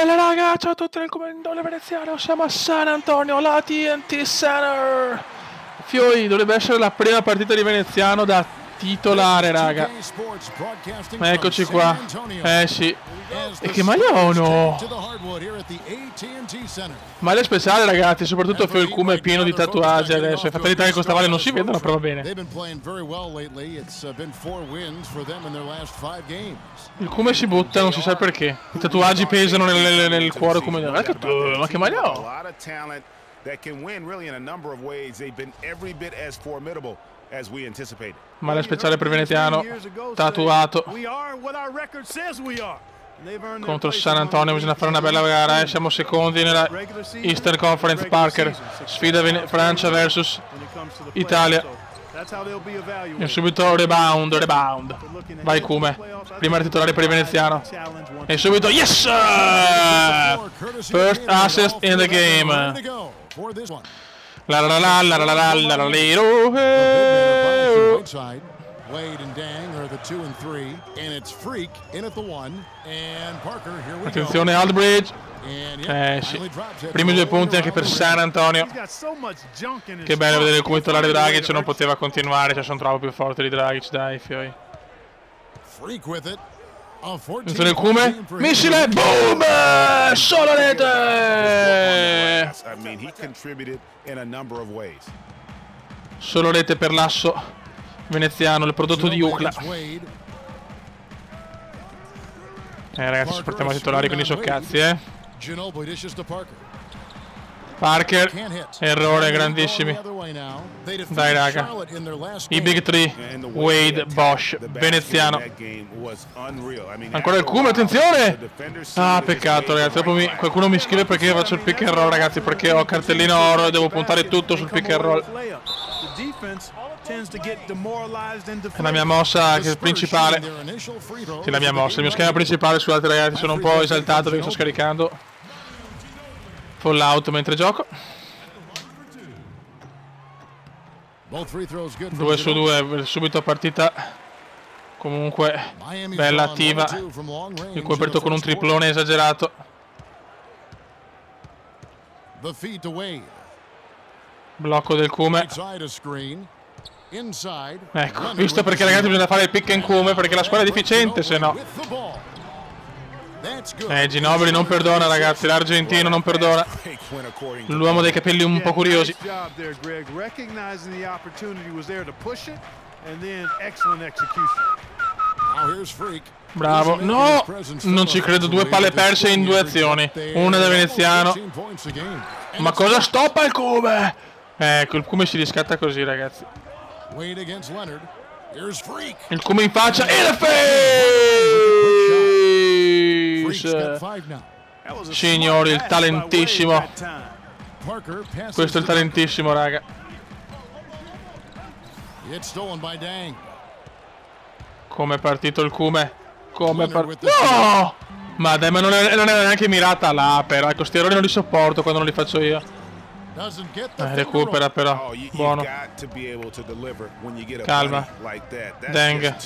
Bella raga, ciao a tutti nel Comendone Veneziano, siamo a San Antonio, la TNT Center. Fioi, dovrebbe essere la prima partita di Veneziano da titolare, raga. Eccoci qua. Sì. E che maglia ho, no? Maglia speciale, ragazzi, soprattutto il cume è pieno di tatuaggi adesso. I fatalità che questa maglia non si vedono, però va bene. Il cume si butta, non si sa perché. I tatuaggi pesano nel cuore come... Ma che maglia ho? Maglia speciale per Veneziano, tatuato. Contro San Antonio bisogna fare una bella gara, siamo secondi nella Eastern Conference. Parker, sfida Francia versus Italia. E subito rebound. Vai Cume, prima titolare per il Veneziano. E subito yes! First assist in the game. La la la la la la la la la. Wade and Dang are the 2 and 3, and it's Freak in at the 1, and Parker, here we Attenzione Aldridge. Sì. Primi 2 punti anche per San Antonio. Che bello vedere come titolare Dragic, non poteva continuare, cioè sono troppo più forte di Dragic, dai fioi. Attenzione il Cume, missile, boom! Solo rete! Solo rete per l'asso veneziano, il prodotto di Ucla. Ragazzi, ci portiamo a titolari, quindi so cazzi, Parker, errore grandissimi. Dai raga, i big three, Wade, Bosch, Veneziano. Ancora il Cume, attenzione! Ah, peccato ragazzi, dopo qualcuno mi scrive perché faccio il pick and roll, ragazzi, perché ho cartellino oro e devo puntare tutto sul pick and roll. È la mia mossa principale. Sì, la mia mossa, il mio schema principale. Scusate ragazzi, sono un po' esaltato perché sto scaricando Fallout mentre gioco. 2 su 2, subito partita comunque bella, attiva. Il coperto con un triplone esagerato. Blocco del Cume. Ecco, visto perché ragazzi bisogna fare il pick and Cume, perché la squadra è deficiente, se no. Ginobili non perdona ragazzi, l'argentino non perdona. L'uomo dei capelli un po' curiosi. Bravo, no! Non ci credo, 2 palle perse in 2 azioni. Una da Veneziano. Ma cosa stoppa il Cume? Ecco, il Cume si riscatta così ragazzi. Il Cume in faccia e la face! Signori, il talentissimo. Questo è il talentissimo, raga. Come è partito il Cume? Come è partito? No! Ma dai, ma non era neanche mirata là, però. Ecco, sti errori non li sopporto quando non li faccio io. Recupera però, buono. Calma. Dang.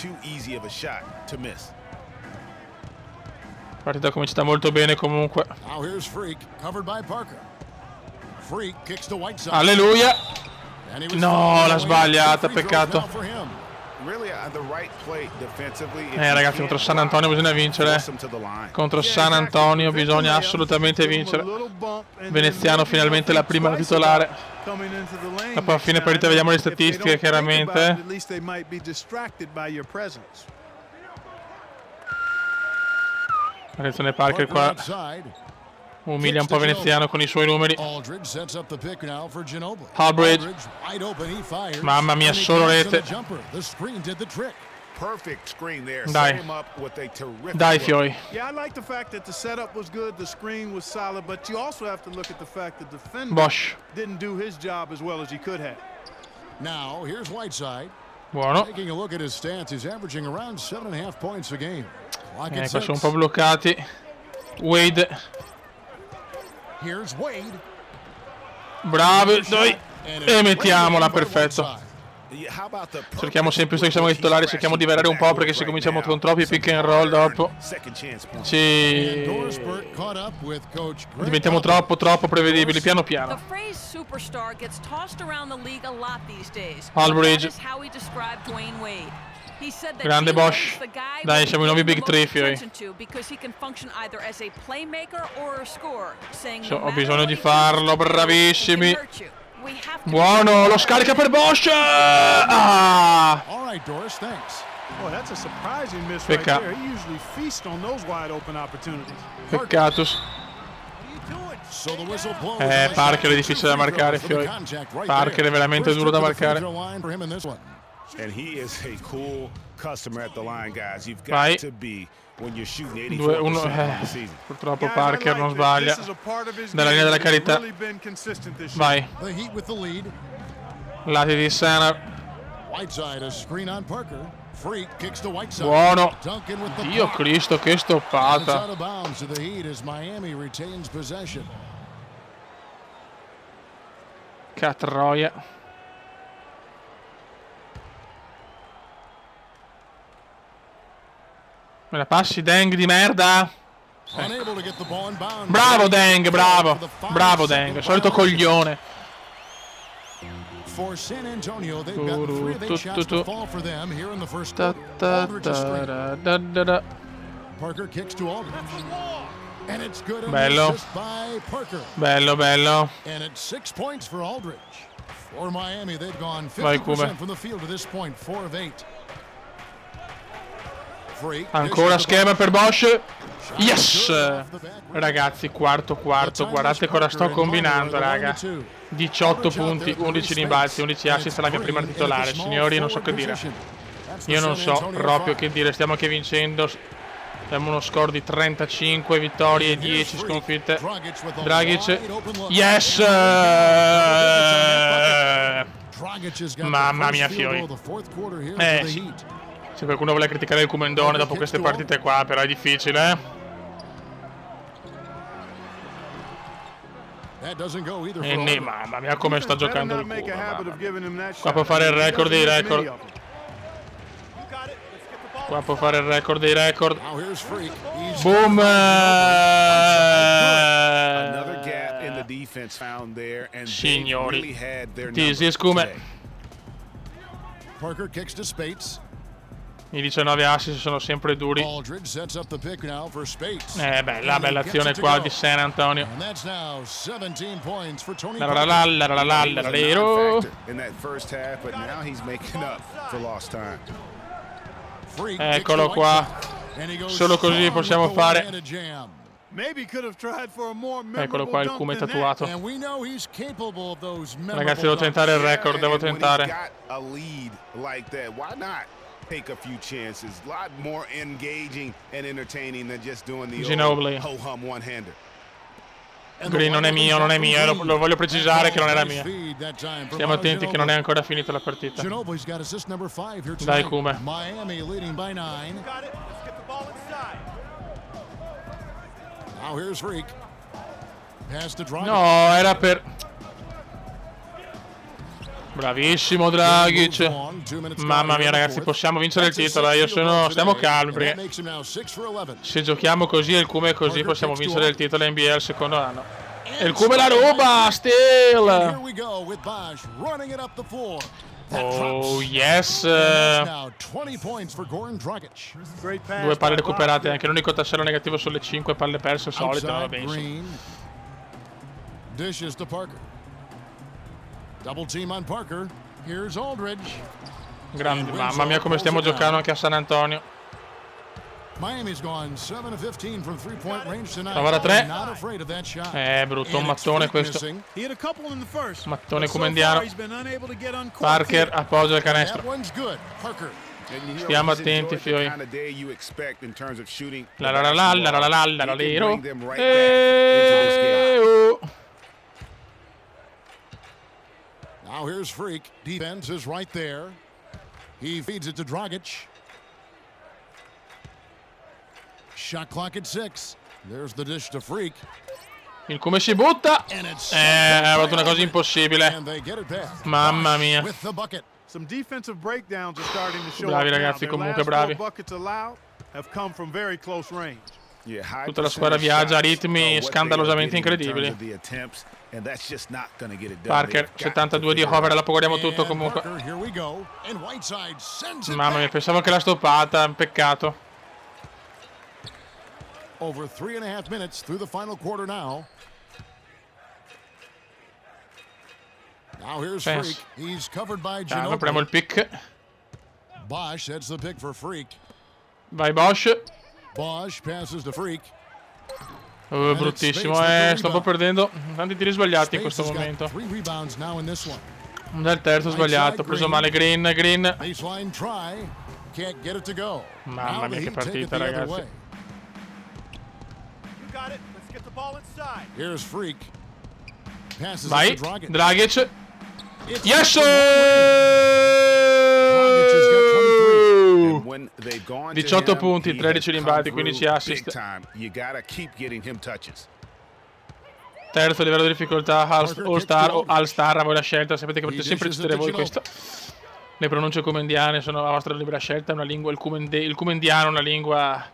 Partita cominciata molto bene comunque. Alleluia. No, l'ha sbagliata, peccato. Ragazzi, contro San Antonio bisogna vincere. Contro San Antonio bisogna assolutamente vincere. Veneziano finalmente la prima titolare. Dopo a fine partita vediamo le statistiche chiaramente. Attenzione Parker qua. Umilia un po' Veneziano con i suoi numeri. Aldridge. Mamma mia, solo rete. Dai. Dai fioi. Bosch. Buono. Qua sono un po' bloccati. Wade. Bravo, dai. E mettiamola, perfetto. Cerchiamo sempre, visto che siamo i titolari, cerchiamo di variare un po', perché se cominciamo con troppi pick and roll dopo diventiamo troppo prevedibili, piano piano. Aldridge. Grande Bosch. Dai, siamo i nuovi Big 3, fioi. Ho bisogno di farlo, bravissimi. Buono, lo scarica per Bosch. Peccatus. Parker è difficile da marcare, fioi. Parker è veramente duro da marcare. Vai. 2-1. Purtroppo Parker non sbaglia. Dalla linea della carità. Vai. Lati di Sana. Buono. Dio Cristo, che stoppata. Catroia. Me la passi, Deng di merda? Bravo Deng, bravo. Bravo Deng, solito coglione. Bello. Bello, bello. Vai Cume. Ancora schema per Bosch. Yes! Ragazzi, quarto. Guardate cosa sto combinando, raga. 18 punti, 11 rimbalzi, 11 assist alla mia prima titolare. Signori, non so che dire. Io non so proprio che dire. Stiamo anche vincendo. Abbiamo uno score di 35 vittorie e 10 sconfitte. Dragic. Yes! Mamma mia, fiori. Sì. Se qualcuno vuole criticare il Cumendone dopo queste partite qua, però è difficile, mamma mia come sta giocando il culo. Qua può fare il record dei record. Qua può fare il record dei record. Boom! Signori, this is Cume. I 19 assist sono sempre duri. Bella azione qua di San Antonio. Eccolo qua. Solo così possiamo fare. Eccolo qua il Cume tatuato. Ragazzi, devo tentare il record, devo tentare. Take a few chances, a lot more engaging and entertaining than just doing the ho-hum one-hander. Green non è mio, lo voglio precisare che non era mio. Stiamo attenti che non è ancora finita la partita. Dai Cume. No, era per... Bravissimo Dragic. Mamma mia ragazzi, possiamo vincere il titolo. Stiamo calmi perché se giochiamo così e il Cume è così possiamo vincere il titolo NBA al secondo anno. E il Cume la ruba, steal. Oh yes. 2 palle recuperate, anche l'unico tassello negativo sulle 5 palle perse solite, va benissimo. Double team on Parker. Here's Aldridge. Grande, mamma mia come stiamo giocando anche a San Antonio. Miami's gone 7 of 15 from 3-point range tonight. Prova da 3. Brutto, un mattone questo. Mattone cumendiano. Parker appoggia il canestro. Stiamo attenti, fioi. Now here's Freak. Defense is right there. He feeds it to Dragic. Shot clock at 6. There's the dish to Freak. Il come si butta. Ha fatto una cosa impossibile. Mamma mia. Some defensive breakdowns are starting to show Bravi up ragazzi, now. comunque Their last bravi. 4 buckets allowed have come from very close range. Tutta la squadra viaggia a ritmi scandalosamente incredibili. Parker, 72 di over, la guardiamo tutto comunque. Mamma mia, pensavo che la stoppata, peccato. Over 3.5 minutes through the final quarter now. Now here's Freak. He's covered by Ginobili. Apriamo il pick. Bosch sets the pick for Freak. Vai Bosch. Bosch passes to Freak. Bruttissimo, sto un po' perdendo tanti tiri sbagliati in questo momento. Del terzo sbagliato, ho preso male Green. Mamma mia che partita ragazzi. Vai, Dragic. Yes! 18 punti, 13 rimbalzi, 15 assist. Terzo livello di difficoltà, All-Star o All-Star, a voi la scelta, sapete che potete sempre decidere voi questo. Le pronunce cumendiane sono la vostra libera scelta, è una lingua, il cumendiano è una lingua,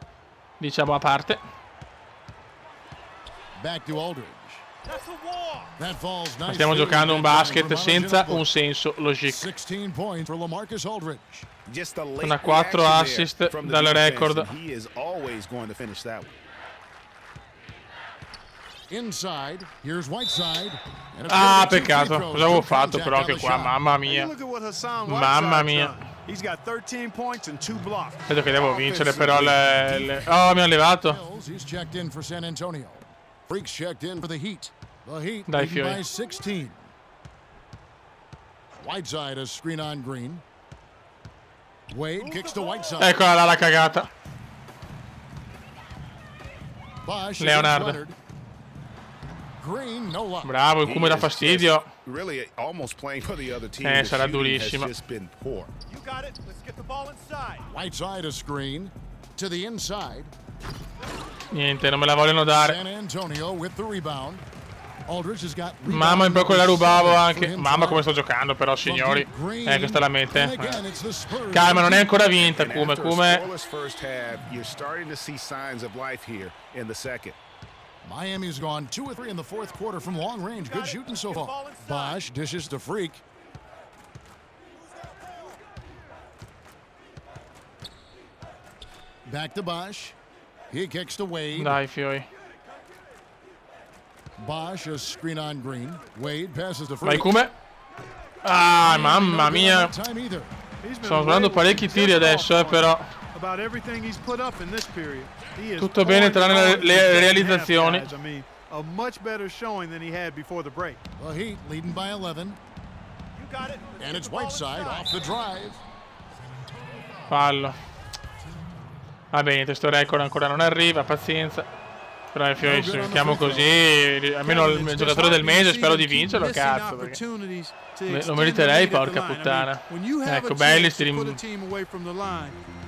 diciamo, a parte. Stiamo giocando un basket senza un senso logico. Una 4 assist dal record. Ah, peccato. Cosa avevo fatto però anche qua? Mamma mia. Mamma mia. Credo che devo vincere però Oh, mi hanno levato. Dai fiori. Whiteside a screen on Green. Wade kicks to Whiteside. Eccola là la cagata. Leonardo. Bravo, il Cume dà fastidio. Sarà durissima. Whiteside a screen to the inside. Niente, non me la vogliono dare. San Antonio with the rebound. Mamma, un po' quella rubavo anche. Mamma come sto giocando però, signori. Questa la mette. Calma, non è ancora vinta, Cume. Miami's gone 2 or 3 in the fourth quarter from long range. Good shooting so far. Bosch dishes to Freak. Back to Bosch. He kicks to Wade. Dai, fiori. Bosch a screen on Green. Wade passes to Vai Freak. Cume. Ah, mamma mia. Sto sbagliando parecchi tiri adesso, però. Tutto bene tranne le realizzazioni. A much better showing than he had before the break. The Heat leading by 11. And it's Whiteside off the drive. Fallo. Va bene, questo record ancora non arriva, pazienza. Però fiori, se mettiamo così, almeno il giocatore del mese spero di vincerlo, cazzo. Lo meriterei, porca puttana. Ecco, belli sti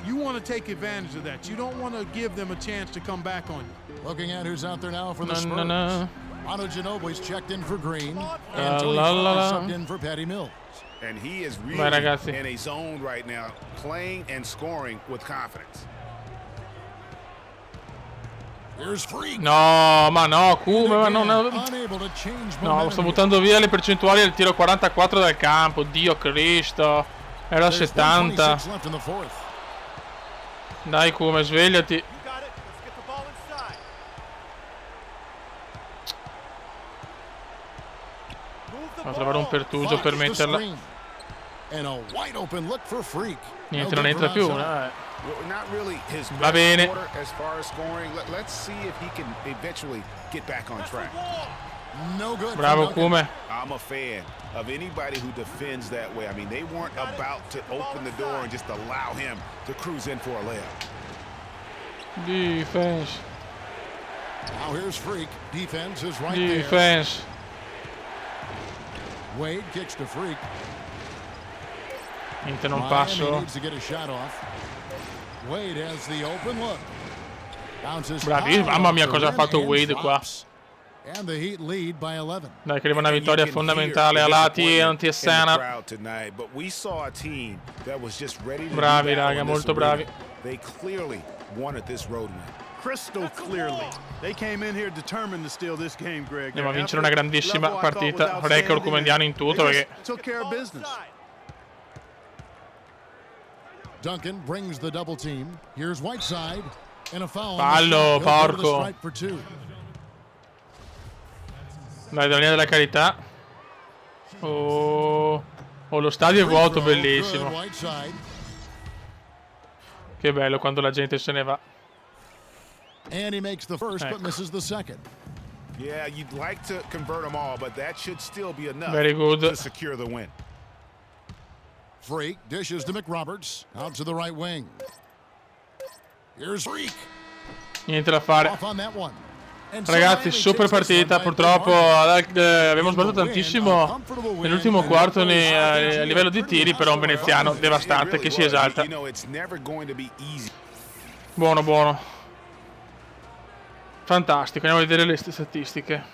You want to take advantage of that. You don't want to give them a chance to come back on you. Looking at who's out there now for the Spurs. Manu Ginobili's checked in for Green. And subbed in for Patty Mills. And he is really in a zone right now, playing and scoring with confidence. Here's Freak. No, ma no, Cume, ma non... No, sto buttando via le percentuali del tiro 44 dal campo. Dio Cristo. Era 70. Dai Cume, svegliati. Devo trovare un pertugio per metterla. Niente, non entra più. Va bene. Bravo Cume. I'm a fan of anybody who defends that way. I mean, they weren't about to open the door and just allow him to cruise in for a layup. Defense. Now here's Freak. Defense is right Defense. there. Wade kicks to Freak. Niente, non passo. Needs to get a shot off. Wade has the open look. Bravi, mamma mia cosa ha fatto Wade qua. And the Heat lead by 11. Dai, che arriva una vittoria fondamentale a lati anti-Essena. Bravi, raga, molto bravi. They clearly wanted this road win. Crystal clearly. They came in here determined to steal this game, Greg. Andiamo a vincere una grandissima partita. Record cumendiano in tutto perché... Took care of business. Duncan brings the double team. Here's Whiteside. And a foul. Fallo, porco. Dai, dalla linea della carità. Oh, lo stadio è vuoto, bellissimo. Che bello quando la gente se ne va. And he makes the first but misses the second. Yeah, you'd like to convert them all, but that should still be enough to secure the win. Freak dishes to McRoberts out to the right wing. Here's Freak. Niente da fare. Off on that one. Ragazzi, super partita. Purtroppo abbiamo sbagliato tantissimo nell'ultimo quarto a livello di tiri, però un veneziano devastante che si esalta. Buono, buono. Fantastico, andiamo a vedere le statistiche.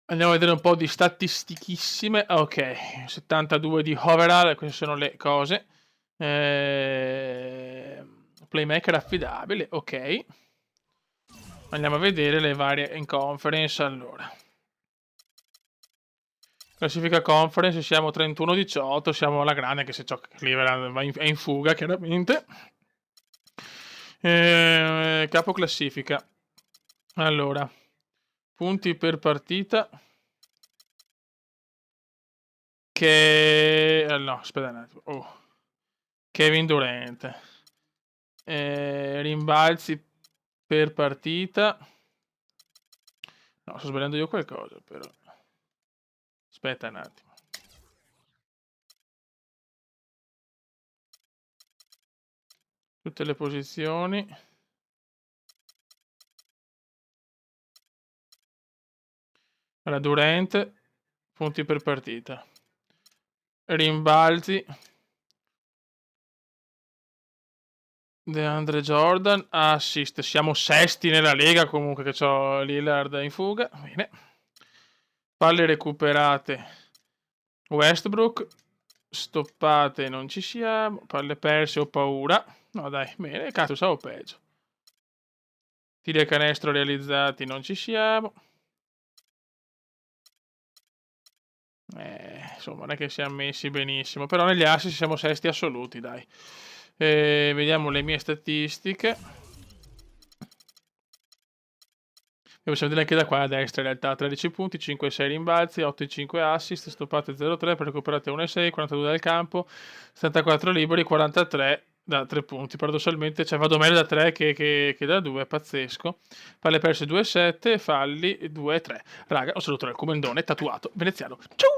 Andiamo a vedere un po' di statistichissime. Ok, 72 di overall, queste sono le cose. Playmaker affidabile, ok. Andiamo a vedere le varie in conference. Allora, classifica conference, siamo 31-18, siamo alla grande, anche se Cleveland è in fuga chiaramente. Capo classifica. Allora, punti per partita. No, aspetta un attimo. Kevin Durant. Rimbalzi per partita. No, sto sbagliando io qualcosa, però. Aspetta un attimo. Tutte le posizioni. Allora, Durant, punti per partita. Rimbalzi. DeAndre Jordan, assist. Siamo sesti nella Lega comunque, che c'ho Lillard in fuga. Bene. Palle recuperate. Westbrook. Stoppate, non ci siamo. Palle perse, ho paura. No dai, bene, cazzo, stavo peggio. Tiri a canestro realizzati, non ci siamo. Insomma, non è che siamo messi benissimo, però negli assist siamo sesti assoluti, dai. Vediamo le mie statistiche. Possiamo vedere anche da qua a destra in realtà 13 punti, 5-6 rimbalzi, 8-5 assist, stoppate 0-3, recuperate 1-6, 42 dal campo, 74 liberi, 43 da 3 punti. Paradossalmente, cioè vado meglio da 3 che da 2, pazzesco. Palle perse 2-7, falli 2-3. Raga, un saluto dal Comendone tatuato veneziano. Ciao!